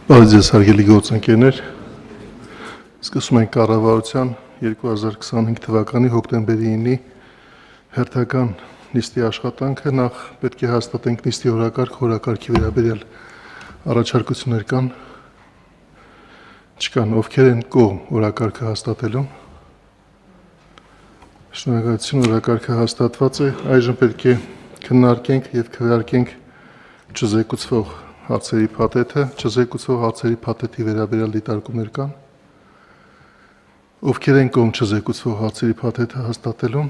Բարեձեզ հարգելի գործընկերներ, սկսում ենք կառավարության 2025 թվականի հոկտեմբերի 9-ի հերթական նիստի աշխատանքը։ Նախ պետք է հաստատենք նիստի օրակարգի վերաբերյալ առաջարկություններ կան, չկան, ովքեր են կողմ օրակարգը հաստատելու։ Շնորհակալություն, օրակարգը հաստատված է, այժմ պետք է քննարկենք եւ քվեարկենք չզեկուցվող հարցերի փաթեթը, չզեկուցվող հարցերի փաթեթի վերաբերյալ դիտարկումներ կան։ Ովքեր են կողմ չզեկուցվող հարցերի փաթեթը հաստատելուն։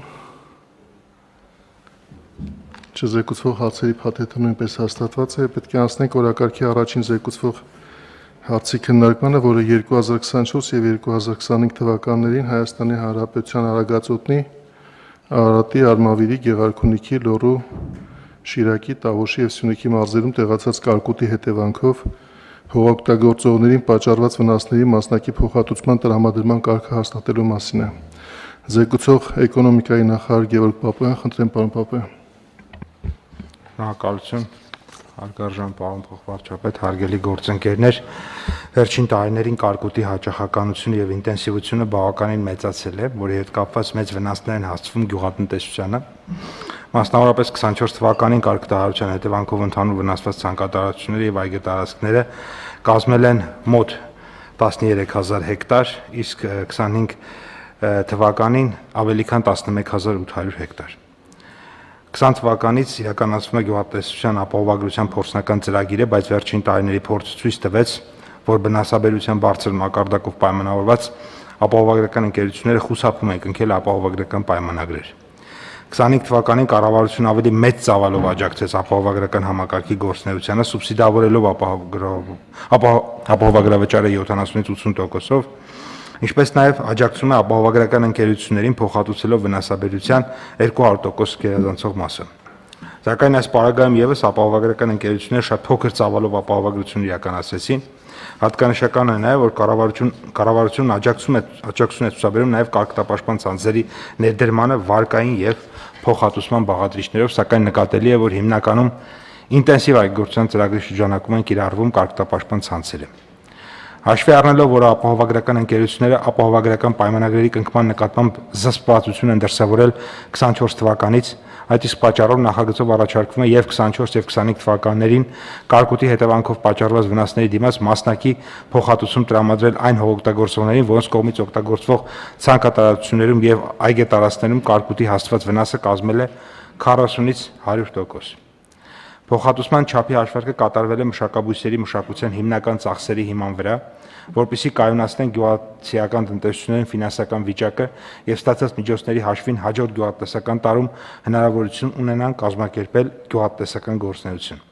Չզեկուցվող հարցերի փաթեթը նույնպես հաստատված է, պետք է անցնենք օրակարգի առաջին զեկուցվող հարցի քննարկմանը, որը 2024 եւ 2025 թվականներին Հայաստանի Հանրապետության Արագածոտնի, Արարատի, Արմավիրի, Գեղարքունիքի, Լոռու, Շիրակի, Տավոշի եւ Սյունիքի մարզերում տեղացած կարկուտի հետևանքով հողօգտագործողներին պատճառված վնասների մասնակի փոխհատուցման տրամադրման կարգը հաստատելու մասին է։ Զեկուցող էկոնոմիկայի նախարար Գևորգ Պապոյան, խնդրեմ պարոն Պապոյան։ Շնորհակալություն, հարգարժան պարոն փոխվարչապետ, հարգելի գործընկերներ, վերջին տարիներին կարկուտի հաճախականությունը եւ ինտենսիվությունը բավականին մեծացել է, որի հետ կապված մեծ վնասներ են հասցվում գյուղատնտեսությանը։ Մասնավորապես 24 թվականին կարկտահարության հետևանքով ընդհանուր վնասված ցանկատարությունները եւ այգետարածքները կազմել են մոտ 13000 հեկտար, իսկ 25 թվականին ավելի քան 11800 հեկտար։ 20 թվականից իրականացվում է գյուղատնտեսության ապահովագրության փորձնական ծրագիրը, բայց վերջին տարիների փորձը ցույց տվեց, որ բնասաբերության բարձր մակարդակով պայմանավորված ապահովագրական ընկերությունները խուսափում են կնքել ապահովագրական պայմանագրեր։ 25 թվականին կառավարությունը ավելի մեծ ծավալով աջակցեց ապահովագրական համակարգի գործունեությանը, սուբսիդավորելով ապահովագրավճարը 70-ից 80%-ով, ինչպես նաև աջակցում է ապահովագրական ընկերություններին փոխհատուցելով վնասաբերության 200% գերազանցող մասը։ Սակայն այս պարագայում եւս ապահովագրական ընկերությունները շատ փոքր ծավալով ապահովագրություն իրականացրեցին։ Հատկանշական է նաև, որ կառավարությունն աջակցություն է ցուցաբերում նաև կարգապաշտպան ցանցերի ներդրմանը վարկային եւ փոխհատուցման բաղադրիչներով, սակայն նկատելի է, որ հիմնականում ինտենսիվ այգեգործության ծրագրի շրջանակում են կիրառվում կարգապաշտպան ցանցերը։ Հաշվի առնելով, որ ապահովագրական ընկերությունները ապահովագրական պայմանագրերի կնքման նկատմամբ զսպվածություն են դրսևորել 24 թվականից, այդ իսկ պատճառով նախագծով առաջարկվում է եւ 24 եւ 25 թվականներին կարկուտի հետևանքով պատճառված վնասների դիմաց մասնակի փոխհատուցում տրամադրել այն հողօգտագործողներին, որոնց կողմից օգտագործվող ցանկատարություններում եւ այգետարածքներում կարկուտի հասցված վնասը կազմել է 40-ից 100%։ Փոխհատուցման չափի հաշվարկը կատարվել է մշակաբույսերի մշակության հիմնական ծախսերի հիման վրա, որպեսզի կայունացնեն գյուղացիական տնտեսությունների ֆինանսական վիճակը եւ ստացած միջոցների հաշվին հաջորդ գյուղատնտեսական տարում հնարավորություն ունենան կազմակերպել գյուղատնտեսական գործունեություն։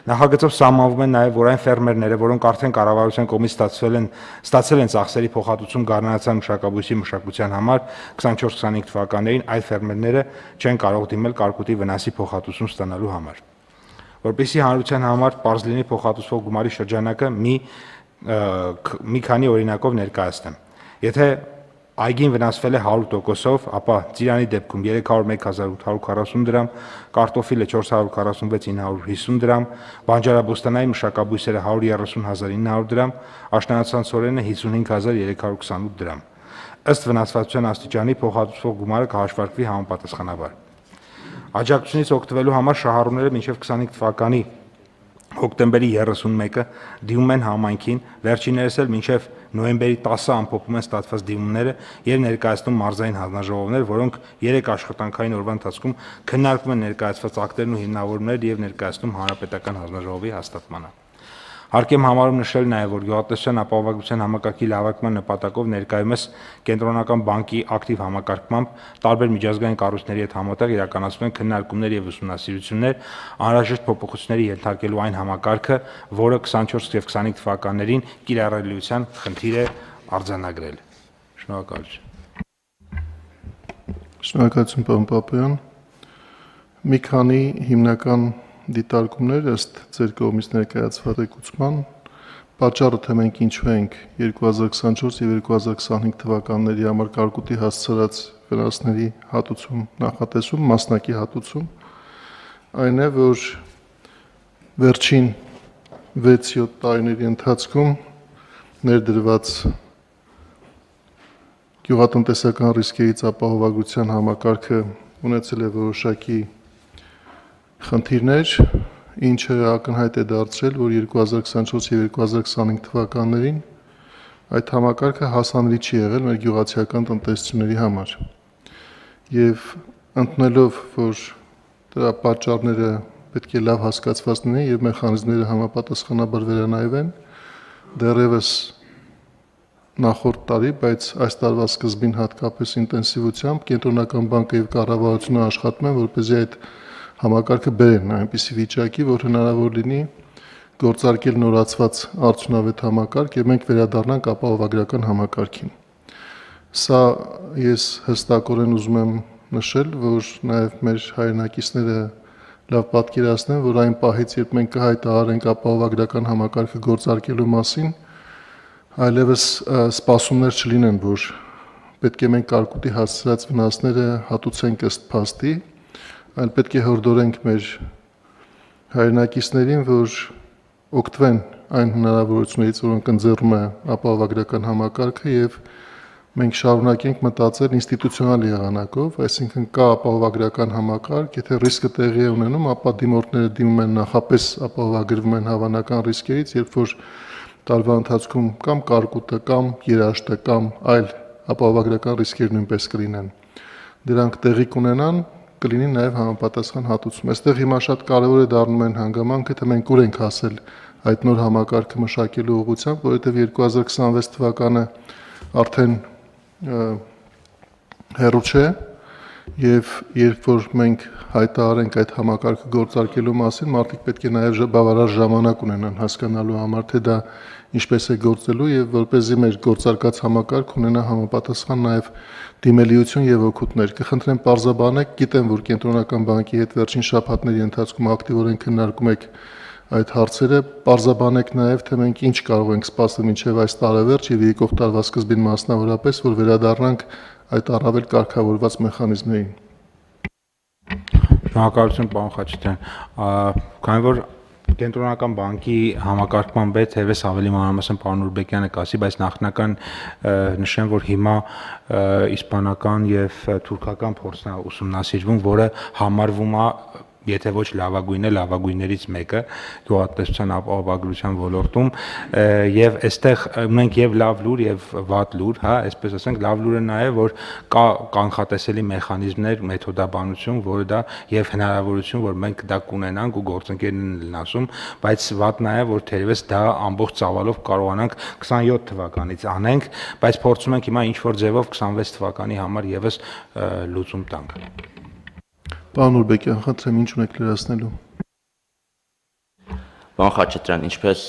Նախագծով սահմանվում է նաև, որ այն ֆերմերները, որոնք արդեն կառավարության կողմից ստացել են ծախսերի փոխհատուցում գառնանացան մշակաբույսի մշակության համար 24-25 թվականներին, այդ ֆերմերները չեն կարող դիմել կարկուտի վնասի փոխհատուցում ստանալու համար։ Որպեսզի հանրության համար պարզ լինի փոխհատուցվող գումարի շրջանակը մի քանի օրինակով ներկայացնեմ։ Եթե այգին վնասվել է 100%-ով, ապա ծիրանի դեպքում 301840 դրամ, կարտոֆիլը 446950 դրամ, բանջարաբոստանային մշակաբույսերը 130900 դրամ, աշնանացանցորենը 55328 դրամ։ Ըստ վնասվածության աստիճանի փոխհատուցվող գումարը կհաշվարկվի համապատասխանաբար։ Աջակցությունից օգտվելու համար շահառուները մինչև 25 թվականի հոկտեմբերի 31-ը դիմում են համայնքին, վերջիններս էլ մինչև նոյեմբերի 10-ը ամփոփում են ստացված դիմումները եւ ներկայացնում մարզային հանձնաժողովներ, որոնք 3 աշխատանքային օրվա ընթացքում քննարկում են ներկայացված ակտերն ու հիմնավորումները եւ ներկայացնում հանրապետական հանձնաժողովի հաստատմանը։ Հարկ եմ համարում նշել նաև, որ գյուղատնտեսության ապահովագրության համակարգի լավացման նպատակով ներկայումս կենտրոնական բանկի ակտիվ համակարգմամբ տարբեր միջազգային կառույցների հետ համատեղ իրականացվում են քննարկումներ եւ ուսումնասիրություններ, անհրաժեշտ փոփոխությունների ենթարկելու այն համակարգը, որը 24 եւ 25 թվականներին կիրառելիության խնդիր է արձանագրել։ Շնորհակալություն։ Շնորհակալություն, պարոն Պապոյան։ Մի քանի հիմնական դիտարկումներ ըստ ձեր կողմից ներկայացված եկուցման պատճառը թե մենք ինչու ենք 2024 եւ 2025 թվականների համար կարկուտի հասցրած վնասների հատուցում նախատեսում, մասնակի հատուցում, այն է, որ վերջին 6-7 տարիների ընթացքում ներդրված գյուղատնտեսական ռիսկերից ապահովագրության համակարգը ունեցել է որոշակի խնդիրներ, ինչը ակնհայտ է դարձրել, որ 2024 եւ 2025 թվականներին այդ համակարգը հասանելի չի եղել մեր գյուղացիական տնտեսությունների համար։ Եվ ընդունելով, որ դրա պատճառները պետք է լավ հասկացված լինեն եւ մեխանիզմները համապատասխանաբար վերանայվեն, դեռևս նախորդ տարի, բայց այս տարվա սկզբին հատկապես ինտենսիվությամբ կենտրոնական բանկը եւ կառավարությունը աշխատում են, որպեսզի այդ համակարգը բերեն այնպիսի վիճակի, որ հնարավոր լինի գործարկել նորացված արդյունավետ համակարգ եւ մենք վերադառնանք ապահովագրական համակարգին։ Սա ես հստակորեն ուզում եմ նշել, որ նաեւ մեր հայրենակիցները լավ պատկերացնեն, որ այն պահից, երբ մենք կհայտարարենք ապահովագրական համակարգը գործարկելու մասին, այլևս սպասումներ չլինեն, որ պետք է մենք կարկուտի հասցրած վնասները հատուցենք ըստ փաստի, այլ պետք է հորդորենք մեր հայրենակիցներին, որ օգտվեն այն հնարավորություններից, որոնք ընձեռում է ապահովագրական համակարգը եւ մենք շարունակենք մտածել ինստիտուցիոնալ եղանակով, այսինքն կա ապահովագրական համակարգ, եթե ռիսկը տեղի է ունենում, ապա դիմորդները դիմում են նախապես ապահովագրվում են հավանական ռիսկերից, երբ որ տարվա ընթացքում կամ կարկուտը կամ երաշտը կամ այլ ապահովագրական ռիսկեր նույնպես կլինեն։ Դրանք տեղի կունենան, կլինի նաև համապատասխան հատուցում։ Այստեղ հիմա շատ կարևոր է դառնում այն հանգամանքը, թե մենք ուր ենք հասել այդ նոր համակարգը մշակելու ուղղությամբ, որովհետև 2026 թվականը արդեն հեռու չէ եւ երբ որ մենք հայտարարենք այդ համակարգը գործարկելու մասին, մարդիկ պետք է նաեւ բավարար ժամանակ ունենան հասկանալու համար, թե դա ինչպես է գործելու եւ որպեսզի մեր գործարկած համակարգ ունենա համապատասխան նաեւ դիմելիություն եւ օգուտներ։ Կխնդրեմ պարզաբանեք, գիտեմ, որ կենտրոնական բանկի հետ վերջին շաբաթների ընթացքում ակտիվորեն քննարկում եք այդ հարցերը, պարզաբանեք նաեւ, թե մենք ինչ կարող ենք սպասել մինչեւ այս տարեվերջ եւ եկող տարվա սկզբին մասնավորապես, որ վերադառնանք այդ առավել կարգավորված մեխանիզմներին։ Շնորհակալություն, պարոն Խաչատրյան։ Քանի որ կենտրոնական բանկի համակարգման պետ թերևս ավելի մանրամասն պարոն Ուրբեկյանը կասի, բայց նախնական նշեմ, որ հիմա իսպանական եւ թուրքական փորձն է ուսումնասիրվում, որը համարվում է եթե ոչ լավագույնը, լավագույններից մեկը գյուղատնտեսության ապահովագրության ոլորտում եւ այստեղ ունենք եւ լավ լուր եւ վատ լուր, հա, այսպես ասենք, լավ լուրը նա է, որ կա կանխատեսելի մեխանիզմներ, մեթոդաբանություն, որը դա եւ հնարավորություն, որ մենք դա կունենանք ու գործընկերներն են ասում, բայց վատ նա է, որ թերևս դա ամբողջ ծավալով կարողանանք 27 թվականից անենք, բայց փորձում ենք հիմա ինչ որ ձևով 26 թվականի համար եւս լուծում տանք։ Պարոն Ուրբեկյան, խնդրեմ, ինչ ունեք լրացնելու։ Պարոն Խաչատրյան, ինչպես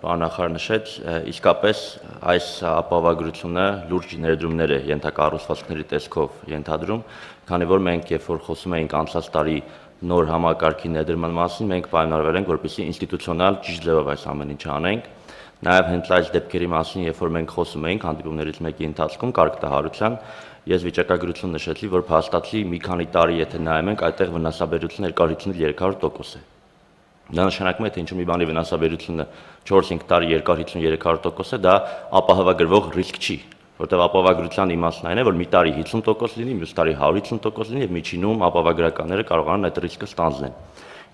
պարոն նախարար նշեց, իսկապես այս ապահովագրությունը լուրջ ներդրումներ է ենթակառուցվածքների տեսքով ենթադրում, քանի որ մենք երբ որ խոսում էինք անցած տարի նոր համակարգի ներդրման մասին, մենք պայմանավորվել ենք, որպեսզի ինստիտուցիոնալ ճիշտ ձևով այս ամեն ինչը անենք։ Նաև հենց այս դեպքերի մասին, երբ որ մենք խոսում էինք հանդիպումներից մեկի ընթացքում կարգտահարության, ես վիճակագրություն նշեցի, որ փաստացի մի քանի տարի եթե նայում ենք, այդտեղ վնասաբերությունը 250-300% է։ Դա նշանակում է, թե ինչ-որ մի բանի վնասաբերությունը 4-5 տարի 250-300% է, դա ապահովագրվող ռիսկ չի, որտեղ ապահովագրության իմաստն այն է, որ մի տարի 50% լինի, մյուս տարի 150% լինի եւ միջինում ապահովագրականները կարողանան այդ ռիսկը ստանձնել։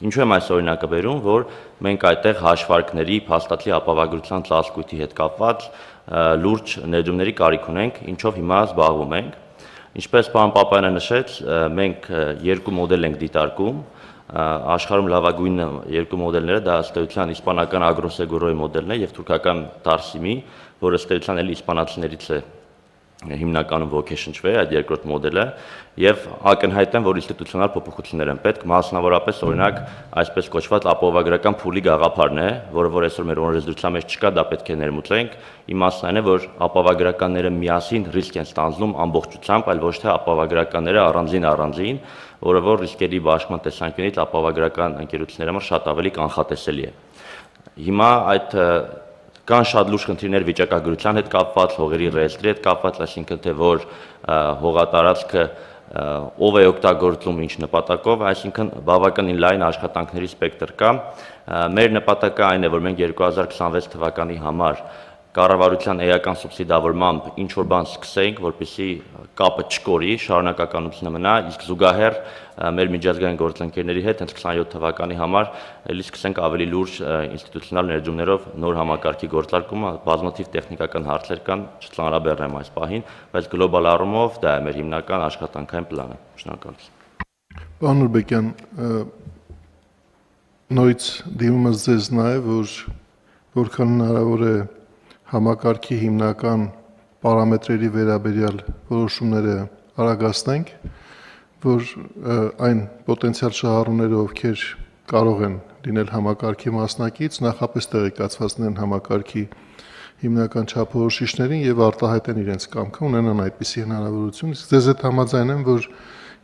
Ինչու եմ այս օրինակը բերում, որ մենք այդտեղ հաշվարկների, փաստացի ապահովագրության ծածկույթի հետ կապված լուրջ ներդրումների կարիք ունենք, ինչով հիմա զբաղվում ենք։ Ինչպես պարոն Պապայանը նշեց, մենք երկու մոդել ենք դիտարկում, աշխարհում լավագույն երկու մոդելները դա ըստ էության իսպանական Agroseguro-ի մոդելն է եւ թուրքական Tarsim-ի, որը ըստ էության էլի իսպանացիներից է հիմնականում ոգեշնչվել այդ երկրորդ մոդելը եւ ակնհայտ են, որ ինստիտուցիոնալ փոփոխություններ են պետք, մասնավորապես օրինակ այսպես կոչված ապահովագրական փուլի գաղափարն է, որը այսօր մեր օրենսդրության մեջ չկա, դա պետք է ներմուծենք։ Իմաստն այն է, որ ապահովագրականները միասին ռիսկ են ստանձնում ամբողջությամբ, այլ ոչ թե ապահովագրականները առանձին, որը որ ռիսկերի բաշխման տեսանկյունից ապահովագրական ընկերությունների համար շատ ավելի կանխատեսելի է։ Հիմա այդ կան շատ լուրջ խնդիրներ վիճակագրության հետ կապված, հողերի ռեեստրի հետ կապված, այսինքն թե որ հողատարածքը ով է օգտագործում ինչ նպատակով, այսինքն բավականին լայն աշխատանքների սպեկտր կա։ Մեր նպատակը այն է, որ մենք 2026 թվականի համար կառավարության էական սուբսիդավորմամբ ինչ-որ բան սկսենք, որպեսզի կապը չկորի, շարունակականությունը մնա, իսկ զուգահեռ մեր միջազգային գործընկերների հետ հենց 27 թվականի համար ելի սկսենք ավելի լուրջ ինստիտուցիոնալ ներդրումներով նոր համակարգի գործարկումը, բազմաթիվ տեխնիկական հարցեր կան, չծանրաբեռնեմ այս պահին, բայց գլոբալ առումով դա է մեր հիմնական աշխատանքային պլանը։ Շնորհակալություն։ Պարոն Նուրբեկյան, նորից դիմում եմ ձեզ նաև, որ որքան հնարավոր է համակարգի հիմնական պարամետրերի վերաբերյալ որոշումները արագացնենք, որ այն պոտենցիալ շահառուները, ովքեր կարող են լինել համակարգի մասնակից, նախապես տեղեկացված լինեն համակարգի հիմնական չափորոշիչներին եւ արտահայտեն իրենց կամքը, ունենան այդպիսի հնարավորություն։ Իսկ ձեզ հետ համաձայն եմ, որ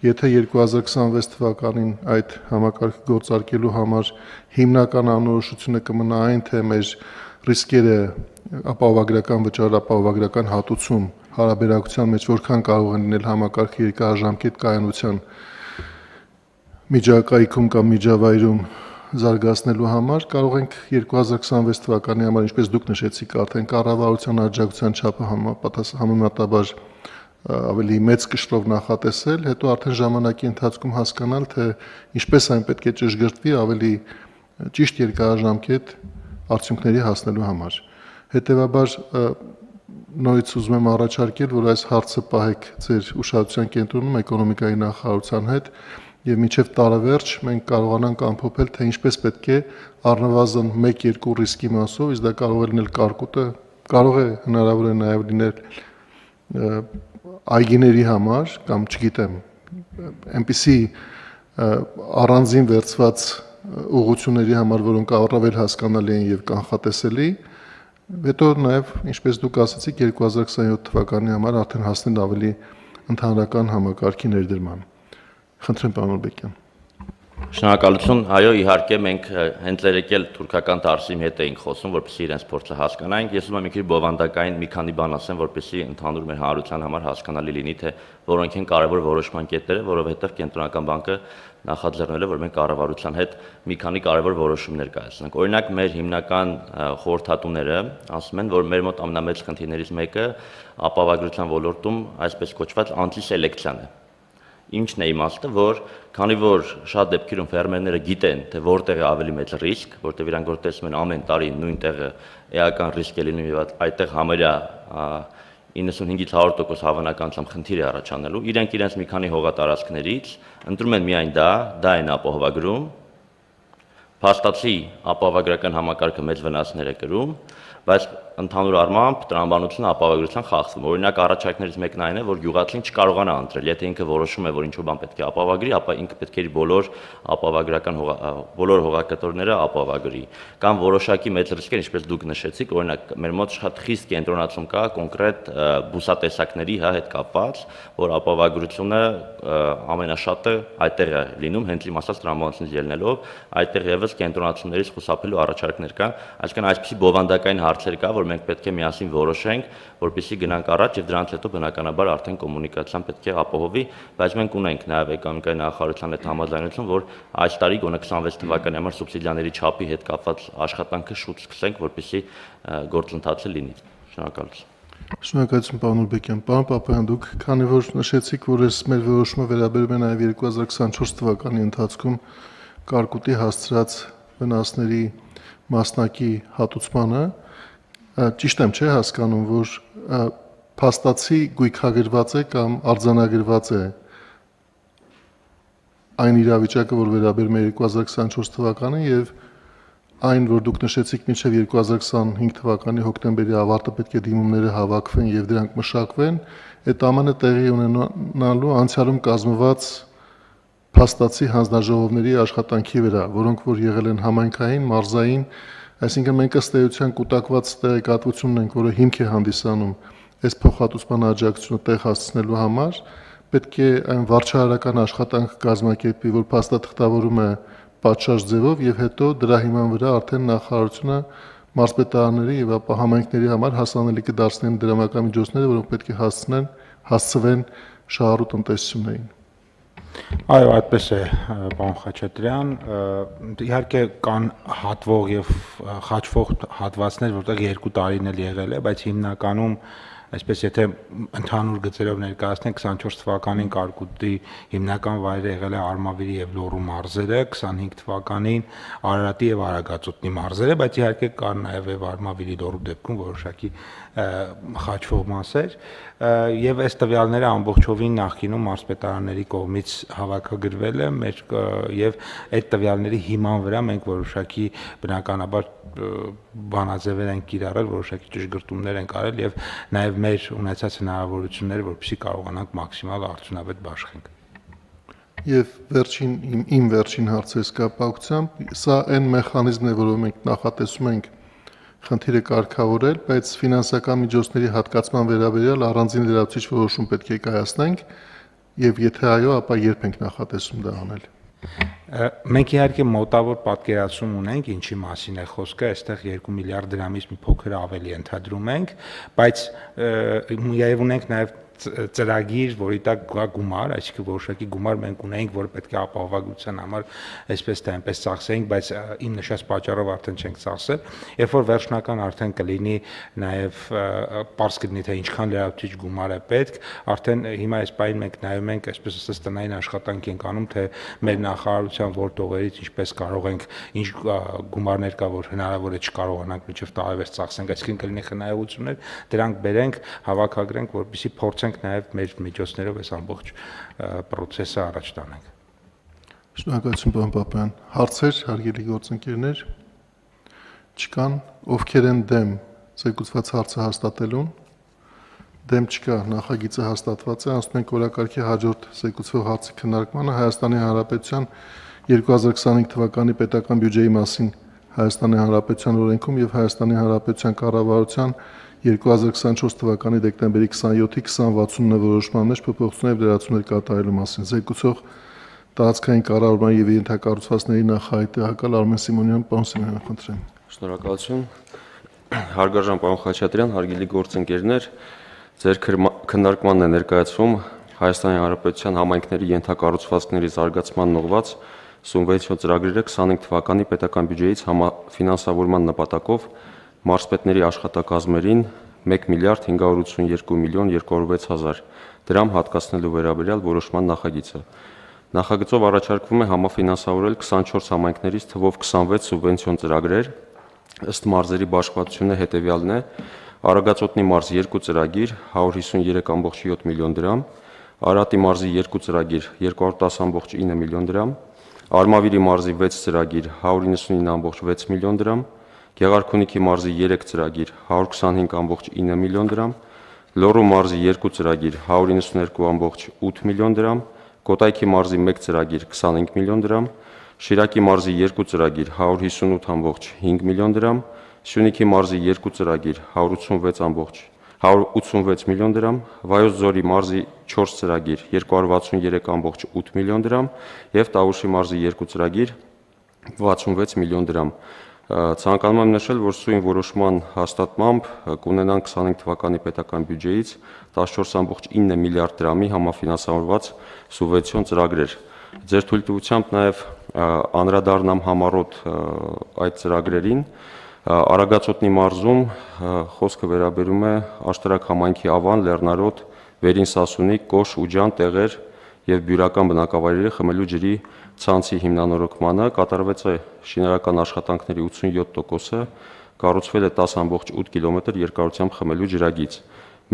եթե 2026 թվականին այդ համակարգը գործարկելու համար հիմնական անորոշությունը կմնա այն, թե մեր ռիսկերը ապահովագրական վճարապահովագրական հատուցում հարաբերակցության մեջ որքան կարող են լինել համակարգի երկարաժամկետ կայանության միջակայքում կամ միջավայրում զարգացնելու համար, կարող ենք 2026 թվականի համար, ինչպես դուք նշեցիք, արդեն կառավարության աջակցության չափը համեմատաբար ավելի մեծ կշռով նախատեսել, հետո արդեն ժամանակի ընթացքում հասկանալ, թե ինչպես այն պետք է ճշգրտվի ավելի ճիշտ երկարաժամկետ արդյունքների հասնելու համար։ Հետևաբար նորից ուզում եմ առաջարկել, որ այս հարցը պահեք ձեր ուշադրության կենտրոնում էկոնոմիկայի նախարարության հետ եւ մինչեւ տարեվերջ մենք կարողանանք ամփոփել, թե ինչպես պետք է առնվազն 1-2 ռիսկի մասով, իսկ դա կարող է լինել կարկուտը, կարող է հնարավոր է նաեւ լինել այգիների համար կամ չգիտեմ, այնպիսի առանձին վերծված ուղղությունների համար, որոնք առավել հասկանալի են եւ կանխատեսելի, հետո նաեւ, ինչպես դուք ասացիք, 2027 թվականի համար արդեն հասնել ավելի ընդհանրական համակարգի ներդրման։ Խնդրեմ, պարոն Նուրբեկյան։ Շնորհակալություն, այո, իհարկե մենք հենց երեկել թուրքական դարսի հետ էինք խոսում, որպեսզի իրենց փորձը հասկանանք։ Ես ուզում եմ մի քիչ բովանդակային մի քանի բան ասեմ, որպեսզի ընդհանուր մեր հանրության համար հասկանալի լինի, թե որոնք են կարևոր որոշման կետերը, որովհետև Կենտրոնական բանկը նախաձեռնել է, որ մենք կառավարության հետ մի քանի կարևոր որոշումներ կայացնենք։ Օրինակ, մեր հիմնական խորհրդատուները ասում են, որ մեր մոտ ամենամեծ խնդիրներից մեկը ապահովագրության ոլորտում այսպես կոչված անտիսելեկցիան է։ Ինչն է իմաստը, որ քանի որ շատ դեպքերում ֆերմերները գիտեն, թե որտեղ է ավելի մեծ ռիսկ, որտեղ իրանք որ տեսնում են ամեն տարի նույն տեղը էական ռիսկ է լինում եւ այդտեղ համարյա 95-ից 100% հավանականությամբ խնդիր է առաջանալու, իրենք իրենց մի քանի հողատարածքներից ընտրում են միայն դա են ապահովագրում, փաստացի ապահովագրական համակարգը մեծ վնասներ է կրում, բայց ընդհանուր առմամբ տրամաբանությունը ապահովագրության խախտվում։ Օրինակ առաջարկներից մեկն այն է, որ գյուղացին չկարողանա ընտրել, եթե ինքը որոշում է, որ ինչ-որ բան պետք է ապահովագրի, ապա ինքը պետք է իր բոլոր հողակտորները ապահովագրի։ Կամ որոշակի մեծ ռիսկեր, ինչպես դուք նշեցիք, օրինակ մեր մոտ շատ խիստ կենտրոնացում կա կոնկրետ բուսատեսակների հետ կապված, որ ապահովագրությունը ամենաշատը այդտեղ է լինում, հենց իմ ասած տրամաբանությունից ելնելով, այդտեղ եւս կենտրոնացումներից խուսափելու առաջարկներ կան, այսինքն այսպիսի բովանդակային հարցեր կա, որ մենք պետք է միասին որոշենք, որպեսզի գնանք առաջ եւ դրանից հետո բնականաբար արդեն կոմունիկացիան պետք է ապահովի, բայց մենք ունենք նաեւ էկոնոմիկայի նախարարության հետ համաձայնություն, որ այս տարի գոնե 26 թվականի համար սուբսիդիաների չափի հետ կապված աշխատանքը շուտ սկսենք, որպեսզի գործընթացը լինի։ Շնորհակալություն։ Շնորհակալություն, պարոն Նուրբեկյան։ Պարոն Պապայան, դուք քանի որ նշեցիք, որ այս մեր որոշումը վերաբերում է նաեւ 2024 թվականի ընթացքում կարկուտի հասցրած վնասների մասնակի հատուցմանը, ճիշտ եմ, չէ՞ հասկանում, որ փաստացի գույքագրված է կամ արձանագրված է այն իրավիճակը, որ վերաբերում է 2024 թվականին եւ այն, որ դուք նշեցիք մինչեւ 2025 թվականի հոկտեմբերի ավարտը պետք է դիմումները հավաքվեն եւ դրանք մշակվեն, այդ ամենը տեղի ունենալու անցյալում կազմված փաստացի հանձնաժողովների աշխատանքի վրա, որոնք որ եղել են համայնքային, մարզային, այսինքն մենք ըստ էության կուտակված տեղեկատվություն ունենք, որը հիմք է հանդիսանում այս փոխհատուցման աջակցությունը տեղ հասցնելու համար, պետք է այն վարչահարական աշխատանքը կազմակերպի, որ փաստաթղթավորում է պատշաճ ձևով եւ հետո դրա հիման վրա արդեն նախարարությունը մարզպետարանների եւ ապա համայնքների համար հասանելի կդարձնեն դրամական միջոցները, որոնք պետք է հասցվեն շահառու տնտեսություններին։ Այո, այդպես է, պարոն Խաչատրյան, իհարկե կան հատվող եւ խաչվող հատվածներ, որտեղ 2 տարին էլ եղել է, բայց հիմնականում այսպես եթե ընդհանուր գծերով ներկայացնենք 24 թվականին Կարկուտի հիմնական վայրը եղել է Արմավիրի եւ Լոռու մարզերը, 25 թվականին Արարատի եւ Արագածոտնի մարզերը, բայց իհարկե կան նաեւ Արմավիրի Լոռու դեպքում որոշակի խաչվող մասեր եւ այս տվյալները ամբողջովին նախկինում մարզպետարանների կողմից հավաքագրվել է մեր եւ այդ տվյալների հիման վրա մենք որոշակի բնականաբար բանաձևեր են կիրառել, որոշակի ճշգրտումներ են արել եւ նաեւ մեր ունեցած հնարավորությունները, որպեսզի կարողանանք մաքսիմալ արդյունավետ բաշխենք։ Եվ իմ վերջին հարցը կապակցությամբ սա այն մեխանիզմն է, որով մենք նախատեսում ենք խնդիրը կարգավորել, բայց ֆինանսական միջոցների հատկացման վերաբերյալ առանձին լրացուցիչ որոշում պետք է կայացնենք եւ եթե այո, ապա երբ ենք նախատեսում դա անել։ Մենք իհարկե մոտավոր պատկերացում ունենք, ինչի մասին է խոսքը, այստեղ 2 միլիարդ դրամից մի փոքր ավելի ընդհանրում ենք, բայց եւ ունենք նաեւ ծրագիր, որի տակ կա գումար, այսինքն որոշակի գումար մենք ունենք, որը պետք է ապահովագրության համար այսպես թե այնպես ծախսենք, բայց իմ նշած պատճառով արդեն չենք ծախսել։ Երբ որ վերջնական արդեն կլինի նաև պարզ կլինի թե ինչքան լրացուցիչ գումար է պետք, արդեն հիմա այս պահին մենք նայում ենք, այսպես ասած, տնային աշխատանք ենք անում, թե մեր նախարարության որ տողերից ինչպես կարող ենք, ինչ գումարներ կա, որ հնարավոր է չկարողանանք մինչև տարեվերջ ծախսենք, այսինքն կլինի խնայողություններ, դրանք բերենք, հավաքագրենք, որպեսզի փորձենք նաև մեր միջոցներով այս ամբողջ process-ը առաջ տանենք։ Շնորհակալություն, պարոն Պապյան։ Հարցեր, հարգելի գործընկերներ, չկան, ովքեր են դեմ զեկուցված հարցը հաստատելուն։ Դեմ չկա, նախագիծը հաստատված է, անցնում ենք օրակարգի հաջորդ զեկուցվող հարցի քննարկմանը Հայաստանի Հանրապետության 2025 թվականի պետական բյուջեի մասին Հայաստանի Հանրապետության օրենքում եւ Հայաստանի Հանրապետության կառավարության 2024 թվականի դեկտեմբերի 27-ի 2069 որոշման մեջ փոփոխություններ եւ լրացումներ կատարելու մասին զեկուցող տարածքային կառավարման եւ ենթակառուցվածքների նախարարի Արմեն Սիմոնյան, պարոն Սիմոնյան, խնդրեմ։ Շնորհակալություն։ Հարգարժան պարոն Խաչատրյան, հարգելի գործընկերներ, ձեր քննարկմանն է ներկայացվում Հայաստանի Հանրապետության համայնքների ենթակառուցվածքների զարգացման ուղղված սուբվենցիոն ծրագրերը 25 թվականի պետական բյուջեից համաֆինանսավորման նպատակով մարզպետների աշխատակազմերին 1 միլիարդ 582 միլիոն 206 հազար դրամ հատկացնելու վերաբերյալ որոշման նախագիծը։ Նախագծով առաջարկվում է համաֆինանսավորել 24 համայնքներից թվով 26 սուբվենցիոն ծրագրեր, ըստ մարզերի բաշխվածությունը հետևյալն է. Արագածոտնի մարզ 2 ծրագիր 153.7 միլիոն դրամ, Արարատի մարզի 2 ծրագիր 210.9 միլիոն դրամ, Արմավիրի մարզի 6 ծրագիր 199.6 միլիոն դրամ, Գեղարքունիքի մարզի 3 ծրագիր 125.9 միլիոն դրամ, Լոռու մարզի 2 ծրագիր 192.8 միլիոն դրամ, Կոտայքի մարզի 1 ծրագիր 25 միլիոն դրամ, Շիրակի մարզի 2 ծրագիր 158.5 միլիոն դրամ, Սյունիքի մարզի 2 ծրագիր 186 միլիոն դրամ, Վայոց ձորի մարզի 4 ծրագիր 263.8 միլիոն դրամ եւ Տավուշի մարզի 2 ծրագիր 66 միլիոն դրամ։ Ցանկանում եմ նշել, որ սույն որոշման հաստատմամբ կունենան 25 թվականի պետական բյուջեից 14.9 միլիարդ դրամի համաֆինանսավորված սուբվենցիոն ծրագրեր։ Ձեր թույլտվությամբ նաև անդրադառնամ համառոտ այդ ծրագրերին։ Արագածոտնի մարզում խոսքը վերաբերում է աշտարակ համայնքի Ավան, Լեռնարոտ, Վերին Սասունիկ, Կոշ, Ուջան տեղեր եւ բյուրական բնակավայրերի խմելու ջրի ցանցի հիմնանորոգմանը, կատարվեց է շինարարական աշխատանքների 87%-ը, կառուցվել է 10.8 կիլոմետր երկարությամբ խմելու ջրագիծ։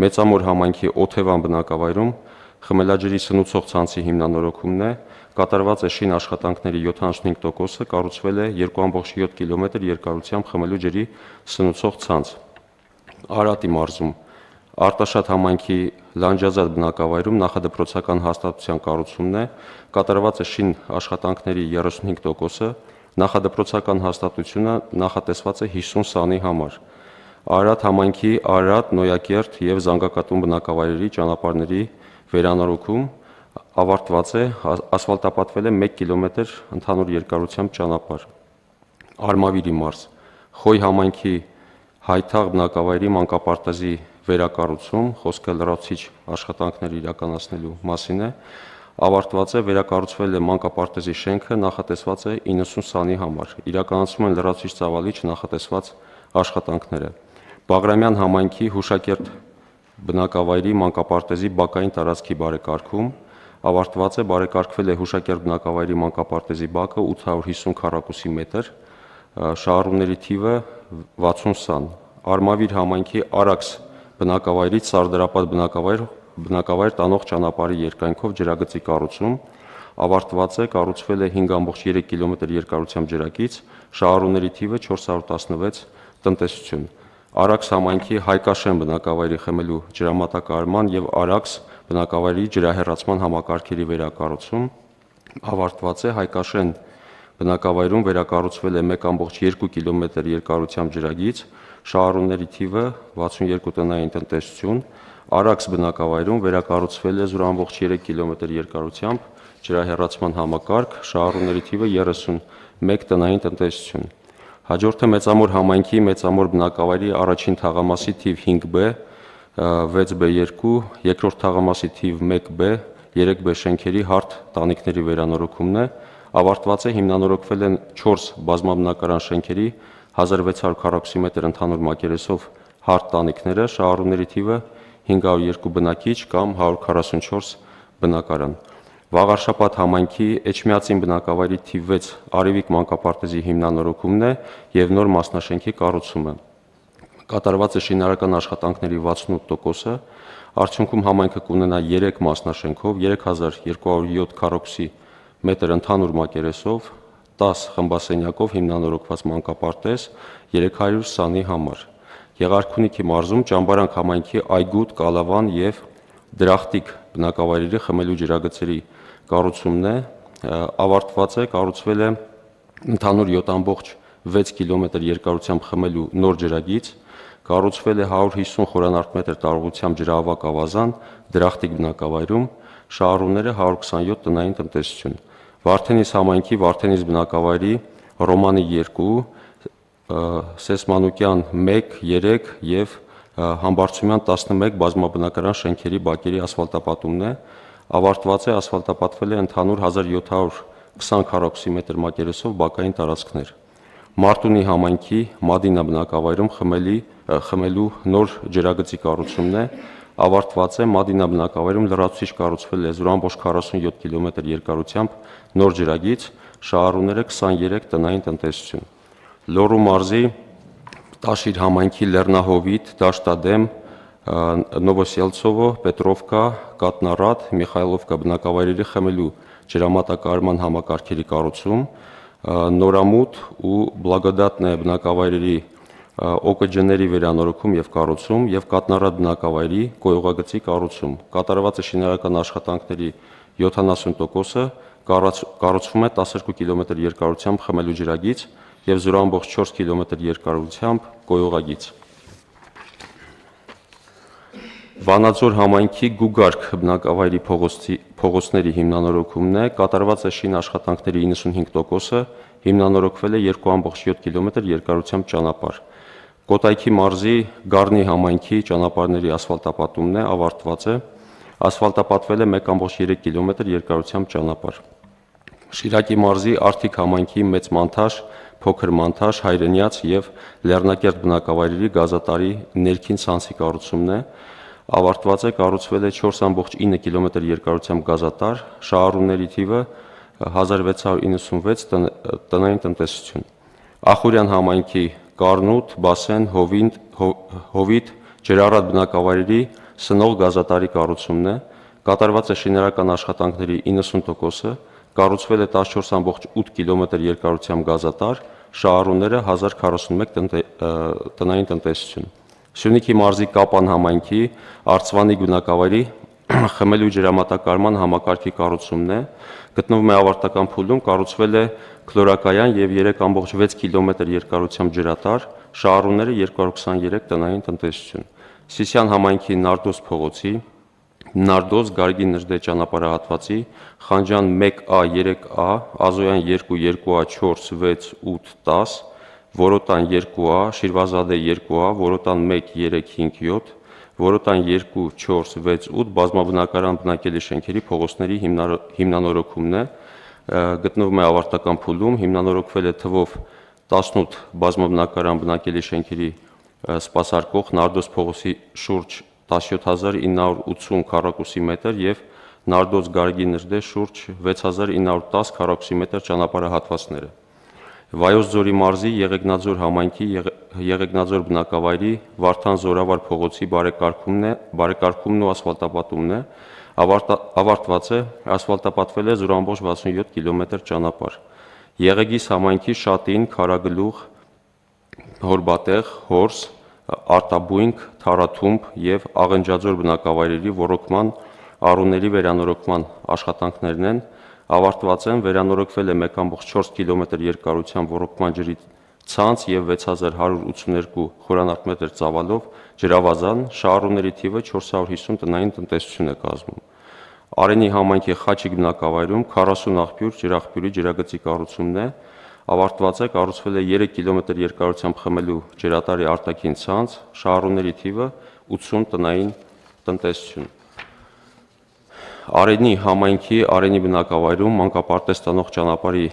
Մեծամոր համայնքի Օթևան բնակավայրում խմելաջրի սնուցող ցանցի հիմնանորոգումն է, կատարված է շին աշխատանքների 75%-ը, կառուցվել է 2.7 կիլոմետր երկարությամբ խմելու ջրի սնուցող ցանց։ Արարատի մարզում Արտաշատ համայնքի Լանջազատ բնակավայրում նախադպրոցական հաստատության կառուցումն է, կատարված է շին աշխատանքների 35%-ը, նախադպրոցական հաստատությունը նախատեսված է 50 սանի համար։ Արարատ համայնքի Արարատ, Նոյակերտ եւ Զանգակատուն բնակավայրերի ճանապարհների վերանորոգում ավարտված է, ասֆալտապատվել է 1 կիլոմետր ընդհանուր երկարությամբ ճանապարհ։ Արմավիրի մարզ Խոյ համայնքի Հայթաղ բնակավայրի մանկապարտեզի վերակառուցում, խոսքը լրացուցիչ աշխատանքներ իրականացնելու մասին է, Ավարտված է, վերակառուցվել է մանկապարտեզի շենքը, նախատեսված է 90 սանի համար։ Իրականացվում են լրացուցիչ ծավալի չնախատեսված աշխատանքները։ Բաղրամյան համայնքի Հուշակերտ բնակավայրի մանկապարտեզի բակային տարածքի բարեկարգում ավարտված է, բարեկարգվել է Հուշակերտ բնակավայրի մանկապարտեզի բակը 850 քառակուսի մետր, շահառուների թիվը 60 սան։ Արմավիր համայնքի Արաքս բնակավայրից Սարդարապատ բնակավայր տանող ճանապարհի երկայնքով ջրագծի կառուցում ավարտված է, կառուցվել է 5.3 կիլոմետր երկարությամբ ջրագիծ, շահառուների թիվը 416 տնտեսություն։ Արաքս համայնքի Հայկաշեն բնակավայրի խմելու ջրամատակարարման եւ Արաքս բնակավայրի ջրահեռացման համակարգերի վերակառուցում ավարտված է, Հայկաշեն բնակավայրում վերակառուցվել է 1.2 կիլոմետր երկարությամբ ջրագիծ, շահառուների թիվը 62 տնային տնտեսություն, Արաքս բնակավայրում վերակառուցվել է 0.3 կիլոմետր երկարությամբ ջրահեռացման համակարգ, շահառուների թիվը 31 տնային տնտեսություն։ Հաջորդը Մեծամոր համայնքի Մեծամոր բնակավայրի առաջին թաղամասի թիվ 5B, 6B2, երկրորդ թաղամասի թիվ 1B, 3B շենքերի հարթ տանիքների վերանորոգումն է, ավարտված է, հիմնանորոգվել են 4 բազմաբնակարան շենքերի 1600 քառակուսի մետր ընդհանուր մակերեսով հարթ տանիքները, շահառուների թիվը 502 բնակիչ կամ 144 բնակարան։ Վաղարշապատ համայնքի Էջմիածին բնակավայրի թիվ 6 Արևիկ մանկապարտեզի հիմնանորոգումն է եւ նոր մասնաշենքի կառուցումը։ Կատարված է շինարարական աշխատանքների 68%-ը, արդյունքում համայնքը կունենա 3 մասնաշենքով, 3207 քառակուսի մետր ընդհանուր մակերեսով, 10 խմբասենյակով հիմնանորոգված մանկապարտեզ 300 սանի համար։ Եղարքունիքի մարզում Ճամբարանք համայնքի Այգուտ, Կալավան եւ Դրախտիկ բնակավայրերի խմելու ջրագծերի կառուցումն է, ավարտված է, կառուցվել է ընդհանուր 7.6 կիլոմետր երկարությամբ խմելու նոր ջրագիծ, կառուցվել է 150 խորանարդ մետր տարողությամբ ջրահավաք ավազան Դրախտիկ բնակավայրում, շահառուները 127 տնային տնտեսություն։ Վարդենիս համայնքի Վարդենիս բնակավայրի Ռոմանի 2, Սեսմանուկյան 1, 3 եւ Համբարձումյան 11 բազմաբնակարան շենքերի բակերի ասֆալտապատումն է, ավարտված է, ասֆալտապատվել է ընդհանուր 1720 քառակուսի մետր մակերեսով բակային տարածքներ։ Մարտունի համայնքի Մադինա բնակավայրում խմելու նոր ջրագծի կառուցումն է, ավարտված է, Մադինա բնակավայրում լրացուցիչ կառուցվել է 0.47 կիլոմետր երկարությամբ նոր ջրագիծ, շահառուները 23 տնային տնտեսություն։ Լոռու մարզի Տաշիր համայնքի Լեռնահովիտ, Դաշտադեմ, Նովոսելցովո, Պետրովկա, Կատնարատ, Միխայլովկա բնակավայրերի խմելու ջրամատակարարման համակարգերի կառուցում, Նորամուտ ու Բլագոդատնե բնակավայրերի օկեջների վերանորոգում եւ կառուցում եւ Կատնարատ բնակավայրի գոյողագծի կառուցում։ Կատարված է շինարարական աշխատանքների 70%-ը, կառուցվում է 12 կիլոմետր երկարությամբ խմելու ջրագիծ եւ 0.4 կիլոմետր երկարությամբ գոյողագիծ։ Վանաձոր համայնքի Գուգարք բնակավայրի փողոցների հիմնանորոգումն է, կատարված է շին աշխատանքների 95%-ը, հիմնանորոգվել է 2.7 կիլոմետր երկարությամբ ճանապարհ։ Կոտայքի մարզի Գառնի համայնքի ճանապարհների ասֆալտապատումն է, ավարտված է, ասֆալտապատվել է 1.3 կիլոմետր երկարությամբ ճանապարհ։ Շիրակի մարզի Արթիկ համայնքի Մեծ Մանթաշ, Փոքր Մանթաշ, Հայրենյաց եւ Լեռնակերտ բնակավայրերի գազատարի ներքին ցանցի կառուցումն է, ավարտված է, կառուցվել է 4.9 կիլոմետր երկարությամբ գազատար, շահառուների թիվը 1696 տնային տնտեսություն։ Ախուրյան համայնքի Կարնուտ, Բասեն, Հովիտ, Ջրառատ բնակավայրերի սնող գազատարի կառուցումն է, կատարված է շինարարական աշխատանքների 90%-ը, կառուցվել է 14.8 կիլոմետր երկարությամբ գազատար, շահառուները 1041 տնային տնտեսություն։ Սյունիքի մարզի Կապան համայնքի Արծվանի բնակավայրի խմելու ջրամատակարարման համակարգի կառուցումն է, գտնվում է ավարտական փուլում, կառուցվել է քլորակայան եւ 3.6 կիլոմետր երկարությամբ ջրատար, շահառուները 223 տնային տնտեսություն։ Սիսյան համայնքի Նարդոս փողոցի Նարդոս Գարգին Նժդե ճանապարհահատվածի Խանջան 1A, 3A, Ազոյան 2, 2A, 4, 6, 8, 10, Որոտան 2A, Շիրվազադե 2A, Որոտան 1, 3, 5, 7, Որոտան 2, 4, 6, 8 բազմաբնակարան բնակելի շենքերի փողոցների հիմնանորոգումն է, գտնվում է ավարտական փուլում, հիմնանորոգվել է թվով 18 բազմաբնակարան բնակելի շենքերի սպասարկող Նարդոց փողոցի շուրջ 17980 քառակուսի մետր եւ Նարդոց Գարգի Նժդե շուրջ 6910 քառակուսի մետր ճանապարհահատվածները։ Վայոց ձորի մարզի Եղեգնաձոր համայնքի Եղեգնաձոր բնակավայրի Վարդան Զորավար փողոցի բարեկարգումն ու ասֆալտապատումն է, ավարտված է, ասֆալտապատվել է 0.67 կիլոմետր ճանապարհ։ Եղեգիս համայնքի Շատին, Քարագլուխ, Հորբատեղ, Հորս, Արտաբույնք, Թարաթումբ եւ Աղնջաձոր բնակավայրերի ոռոգման առուների վերանորոգման աշխատանքներն են, ավարտված են, վերանորոգվել է 1.4 կիլոմետր երկարության ոռոգման ջրի ցանց եւ 6182 խորանարդմետր ծավալով ջրավազան, շահառուների թիվը 450 տնային տնտեսություն է կազմում։ Արենի համայնքի Խաչիկ բնակավայրում 40 աղբյուր ջրաղբյուրի ջրագծի կառուցումն է, ավարտված է, կառուցվել է 3 կիլոմետր երկարությամբ խմելու ջրատարի արտաքին ցանց, շահառուների թիվը 80 տնային տնտեսություն։ Արենի համայնքի Արենի բնակավայրում մանկապարտեզ տանող ճանապարհի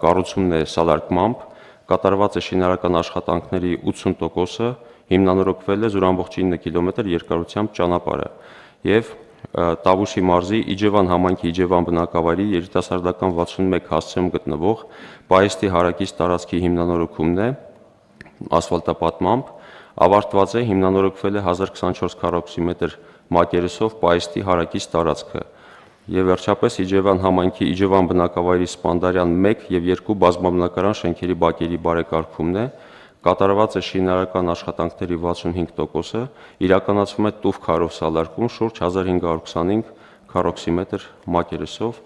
կառուցումն է սալարկմամբ, կատարված է շինարարական աշխատանքների 80%-ը, հիմնանորոգվել է 0.9 կիլոմետր երկարությամբ ճանապարհը եւ Տավուշի մարզի Իջևան համայնքի Իջևան բնակավայրի երիտասարդական 61 հասցեում գտնվող Պայեստի հարակից տարածքի հիմնանորոգումն է ասֆալտապատմամբ, ավարտված է, հիմնանորոգվել է 1024 քառակուսի մետր մակերեսով Պայեստի հարակից տարածքը եւ վերջապես Իջևան համայնքի Իջևան բնակավայրի Սպանդարյան 1 եւ 2 բազմաբնակարան շենքերի բակերի բարեկարգումն է, կատարված է շինարարական աշխատանքների 65%-ը, իրականացվում է տուֆ քարով սալարկում շուրջ 1525 քառակուսի մետր մակերեսով։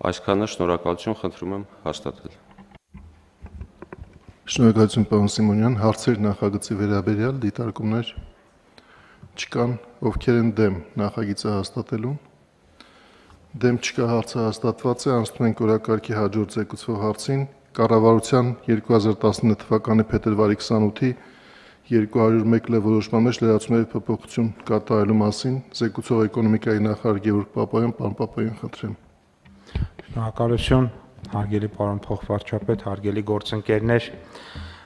Այսքանը, շնորհակալություն, խնդրում եմ հաստատել։ Շնորհակալություն, պարոն Սիմոնյան, հարցեր նախագծի վերաբերյալ դիտարկումներ չկան, ովքեր են դեմ նախագիծը հաստատելու։ Դեմ չկա, հարցը հաստատված է, անցնում ենք օրակարգի հաջորդ զեկուցվող հարցին։ Կառավարության 2019 թվականի փետրվարի 28-ի 201 Լ որոշման մեջ լրացումների փոփոխություն կատարելու մասին զեկուցող էկոնոմիկայի նախարար Գևորգ Պապայան, պարոն Պապայան, խնդրեմ։ Շնորհակալություն, հարգելի պարոն փոխվարչապետ, հարգելի գործընկերներ,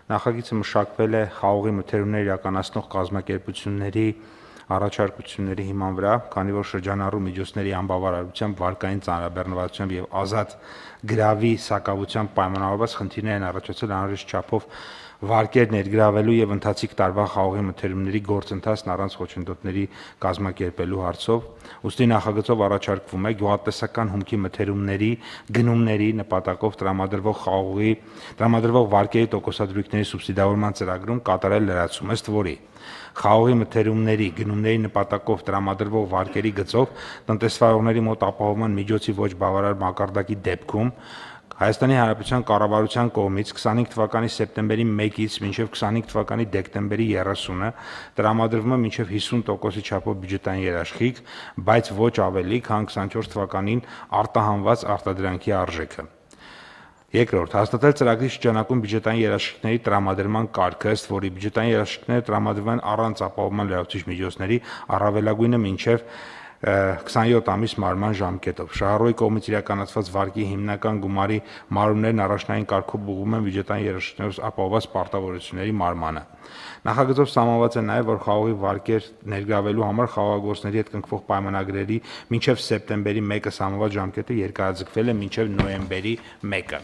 նախագիծը մշակվել է խաղողի մթերումներ իրականացնող կազմակերպությունների առաջարկությունների հիման վրա, քանի որ շրջանառու միջոցների անբավարարությամբ, վարկային ծանրաբեռնվածությամբ եւ ազատ գրավի սակավությամբ պայմանավորված խնդիրներ են առաջացել անհրաժեշտ չափով վարկեր ներգրավելու եւ ընթացիկ տարվա խաղողի մթերումների գործընթացն առանց խոչընդոտների կազմակերպելու հարցով, ուստի նախագծով առաջարկվում է գյուղատնտեսական հումքի մթերումների գնումների նպատակով տրամադրվող վարկերի տոկոսադրույքների սուբսիդավորման ծրագրում կատարել լրացում, ըստ որի խաղողի մթերումների գնումների նպատակով տրամադրվող վարկերի գծով տնտեսվարողների մոտ ապահովման միջոցի ոչ բավարար մակարդակի դեպքում Հայաստանի Հանրապետության կառավարության կողմից 25 թվականի սեպտեմբերի 1-ից մինչև 25 թվականի դեկտեմբերի 30-ը տրամադրվում է մինչև 50%-ի չափով բյուջետային երաշխիք, բայց ոչ ավելի, քան 24 թվականին արտահանված արտադրանքի արժեքը։ Երկրորդ, հաստատել ծրագրի շրջանակում բյուջետային երաշխիքների տրամադրման կարգը, ըստ որի բյուջետային երաշխիքները տրամադրվում են առանց ապահովման լրացուցիչ միջոցների, առավելագույնը մինչև 27 ամիս մարման ժամկետով։ Շահառուի կողմից իրականացված վարկի հիմնական գումարի մարումներն առաջնային կարգով ուղղվում են բյուջետային երաշխիքներով ապահովված պարտավորությունների մարմանը։ Նախագծով սահմանված է նաև, որ խաղողի վարկեր ներգրավելու համար խաղողագործների հետ կնքվող պայմանագրերի մինչև սեպտեմբերի 1-ը սահմանված ժամկետը երկարաձգվել է մինչև նոյեմբերի 1-ը։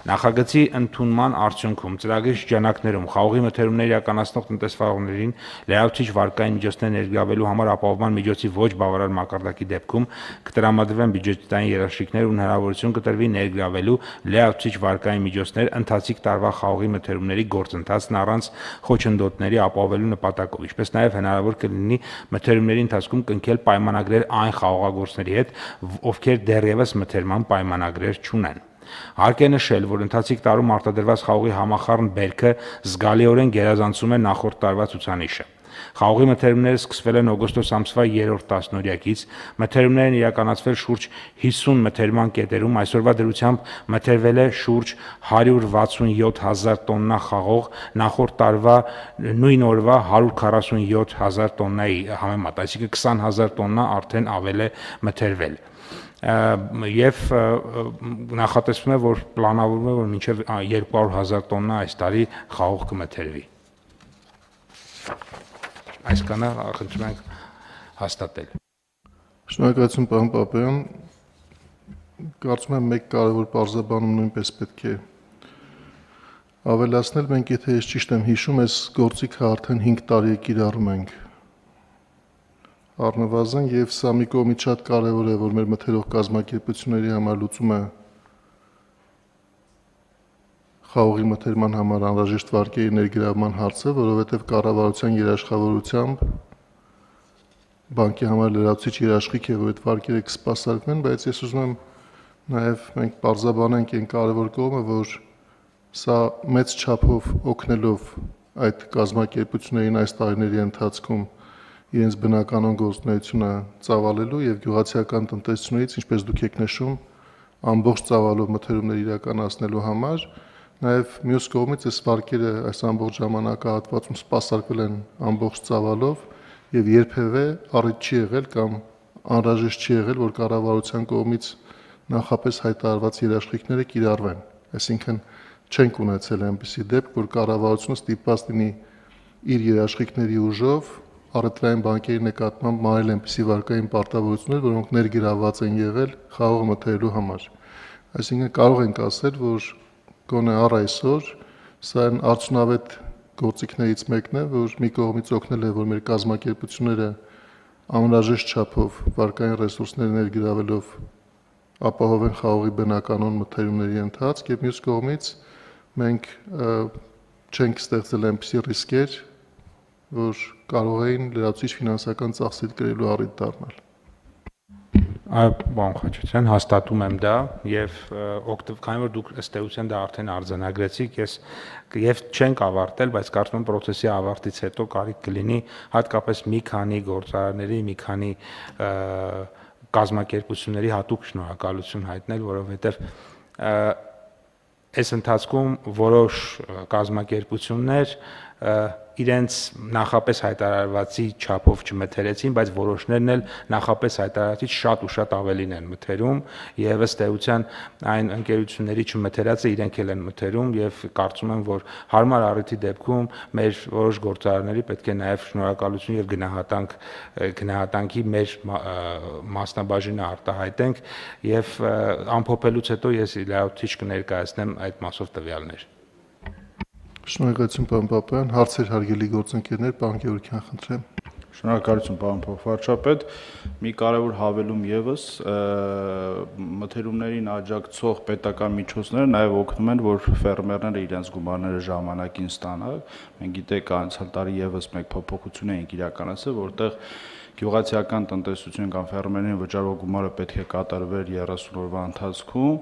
Նախագծի ընդունման արդյունքում ծրագրի շրջանակներում խաղողի մթերումներ իրականացնող տնտեսվարողներին լրացուցիչ վարկային միջոցներ ներգրավելու համար ապահովման միջոցի ոչ բավարար մակարդակի դեպքում կտրամադրվեն բյուջետային երաշխիքներ ու հնարավորություն կտրվի ներգրավելու լրացուցիչ վարկային միջոցներ ընթացիկ տարվա խաղողի մթերումների գործընթացն առանց խոչընդոտների ապահովելու նպատակով, ինչպես նաև հնարավոր կլինի մթերումների ընթացքում կնքել պայմանագրեր այն խաղողագործների հետ, ովքեր դեռևս մթերման պայմանագրեր չունեն։ Հարկ է նշել, որ ընթացիկ տարում արտադրված խաղողի համախառն բերքը զգալիորեն գերազանցում է նախորդ տարվա ցուցանիշը։ Խաղողի մթերումները սկսվել են օգոստոս ամսվա 3-րդ տասնօրյակից, մթերումներ են իրականացվել շուրջ 50 մթերման կետերում, այսօրվա դրությամբ մթերվել է շուրջ 167,000 տոննա խաղող, նախորդ տարվա նույն օրվա 147,000 տոննայի համեմատ, այսինքն 20,000 տոննա արդեն ավել է մթերվել։ Եվ նախատեսվում է, որ պլանավորվում է, որ մինչև 200,000 տոննա այս տարի խաղող կմթերվի։ Այսքանը խնդրում ենք հաստատել։ Շնորհակալություն, պարոն Պապյան։ Կարծում եմ մեկ կարևոր պարզաբանում նույնպես պետք է ավելացնել։ Մենք եթե ես ճիշտ եմ հիշում, այս գործիքը արդեն 5 տարի է կիրառում ենք առնվազն, եւ սա մի կողմից շատ կարևոր է, որ մեր մթերող կազմակերպությունների համար լուծում է խաղողի մթերման համար անհրաժեշտ վարկերի ներգրավման հարցը, որովհետեւ կառավարության երաշխավորությամբ բանկի համար լրացուցիչ երաշխիք է, որ այդ վարկերը կսպասարկվեն, բայց ես ուզում եմ նաեւ մենք պարզաբանենք այն կարևոր կողմը, որ սա մեծ չափով օգնելով այդ կազմակերպություններին այս տարիների ընթացքում իրենց բնականոն գործունեությունը ծավալելու եւ գյուղացիական տնտեսությունից, ինչպես դուք եք նշում, ամբողջ ծավալով մթերումներ իրականացնելու համար, նաեւ մյուս կողմից այս վարկերը այս ամբողջ ժամանակահատվածում սպասարկվել են ամբողջ ծավալով եւ երբեւե առիթ չի եղել կամ անհրաժեշտ չի եղել, որ կառավարության կողմից նախապես հայտարարված երաշխիքները կիրառվեն։ Այսինքն չենք ունեցել այնպիսի դեպք, որ կառավարությունը ստիպված լինի իր երաշխիքների ուժով առևտրային բանկերի նկատմամբ մարել այնպիսի վարկային պարտավորություններ, որոնք ներգրավված են եղել խաղողը մթերելու համար։ Այսինքն կարող ենք ասել, որ գոնե առ այսօր սա այն արդյունավետ գործիքներից մեկն է, որ մի կողմից օգնել է, որ մեր կազմակերպությունները անհրաժեշտ չափով վարկային ռեսուրսներ ներգրավելով ապահովեն խաղողի բնականոն մթերումների ընթացք, եւ մյուս կողմից մենք չենք ստեղծել այնպիսի ռիսկեր, որ կարող էին լրացուցիչ ֆինանսական ծախսեր կրելու առիթ դառնալ։ Այո, պարոն Խաչատրյան, հաստատում եմ դա եւ քանի որ դուք ըստ էության դա արդեն արձանագրեցիք, եւ չենք ավարտել, բայց կարծում եմ process-ի ավարտից հետո կարիք կլինի հատկապես մի քանի գործարանների, մի քանի կազմակերպությունների հատուկ շնորհակալություն հայտնել, որովհետեւ այս ընթացքում որոշ կազմակերպություններ իրենց նախապես հայտարարվածի չափով չմթերեցին, բայց որոշներն էլ նախապես հայտարարածից շատ ու շատ ավելին են մթերում եւ ըստ էության այն ընկերությունների չմթերածը իրենք էլ են մթերում եւ կարծում եմ, որ հարմար առիթի դեպքում մեր որոշ գործարանների պետք է նաեւ շնորհակալություն եւ գնահատանքի մեր մասնաբաժինը արտահայտենք եւ ամփոփելուց հետո ես լրացուցիչ կներկայացնեմ այդ մասով տվյալներ։ Շնորհակալություն, պարոն Պապյան, հարցեր հարգելի գործընկերներ, պարոն Գևորգյան, խնդրեմ։ Շնորհակալություն, պարոն փոխվարչապետ։ Մի կարևոր հավելում եւս մթերումներին աջակցող պետական միջոցները նաեւ օգնում են, որ ֆերմերները իրենց գումարները ժամանակին ստանան։ Մենք գիտենք, անցյալ տարի եւս մեկ փոփոխություն էինք իրականացրել, որտեղ գյուղացիական տնտեսություն կամ ֆերմերներին վճարվող գումարը պետք է կատարվեր 30 օրվա ընթացքում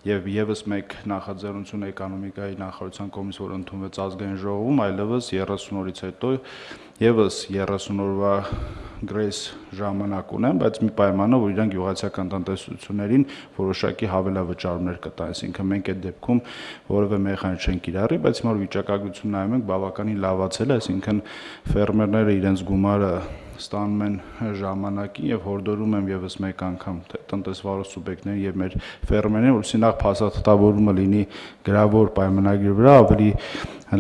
եւ եւս մեկ նախաձեռնություն էկոնոմիկայի նախարարության կողմից, որ ընդունվեց ազգային ժողովում, այլևս 30 օրից հետո եւս 30 օրվա գրեյս ժամանակ ունեն, բայց մի պայմանով, որ իրենք գյուղացիական տնտեսություններին որոշակի հավելավճարումներ կտան, այսինքն մենք այդ դեպքում որևէ մեխանիզմ չենք կիրառի, բայց հիմա վիճակագրություն նայում ենք, բավականին լավացել է, այսինքն ֆերմերները իրենց գումարը ստանում են ժամանակին եւ հորդորում եմ եւս մեկ անգամ տնտեսվարող սուբյեկտներին եւ մեր ֆերմերներին, որովհետեւ նախ փաստաթղթավորումը լինի գրավոր պայմանագրի վրա, ավելի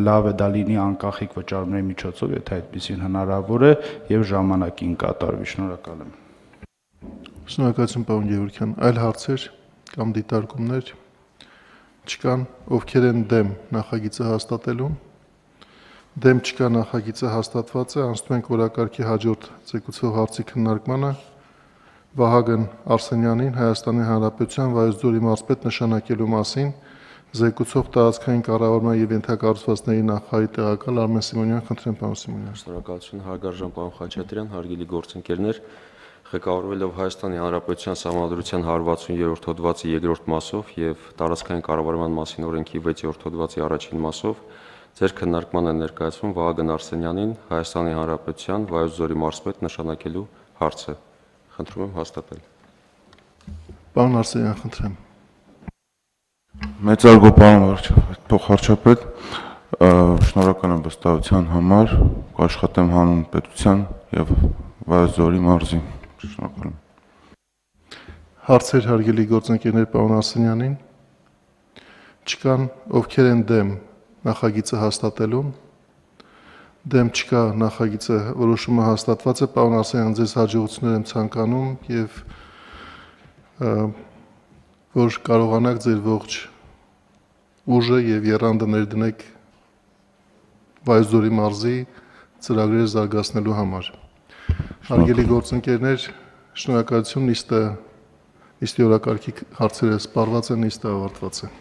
լավ է դա լինի անկախիկ վճարումների միջոցով, եթե այդպեսին հնարավոր է եւ ժամանակին կատարվի։ Շնորհակալ եմ։ Շնորհակալություն, պարոն Գևորգյան։ Այլ հարցեր կամ դիտարկումներ չկան, ովքեր են դեմ նախագիծը հաստատելուն։ Դեմ չկա, նախագիծը հաստատված է, անցնում ենք օրակարգի հաջորդ զեկուցող հարցի քննարկմանը։ Վահագն Արսենյանին Հայաստանի Հանրապետության Վայոց ձորի մարզպետ նշանակելու մասին զեկուցող տարածքային կառավարման եւ ենթակառուցվածքների նախարարի տեղակալ Արմեն Սիմոնյան, խնդրեմ, պարոն Սիմոնյան։ Շնորհակալություն, հարգարժան պարոն Խաչատրյան, հարգելի գործընկերներ, ղեկավարվելով Հայաստանի Հանրապետության Սահմանադրության 160-րդ հոդվածի 2-րդ մասով եւ տարածքային կառավարման մասին օրենքի 6-րդ հոդվածի առաջին մասով Ձեր քննարկման է ներկայացվում Վահագն Արսենյանին Հայաստանի Հանրապետության Վայոց ձորի մարզպետ նշանակելու հարցը։ Խնդրում եմ հաստատել։ Պարոն Արսենյան, խնդրեմ։ Մեծարգո պարոն փոխարչապետ, շնորհակալ եմ վստահության համար, կաշխատեմ հանուն պետության եւ Վայոց ձորի մարզի։ Շնորհակալ եմ։ Հարցեր հարգելի գործընկերներ պարոն Արսենյանին։ Չկան, ովքեր են դեմ նախագիծը հաստատելուն։ Դեմ չկա, նախագիծը որոշումը հաստատված է, պարոն Արսենյան, ձեզ հաջողություններ եմ ցանկանում եւ որ կարողանաք ձեր ողջ ուժը եւ եռանդը ներդնեք Վայոց ձորի մարզի ծրագրերը զարգացնելու համար։ Հարգելի գործընկերներ, շնորհակալություն, նիստի օրակարգի հարցերը սպառված են, նիստը ավարտված է։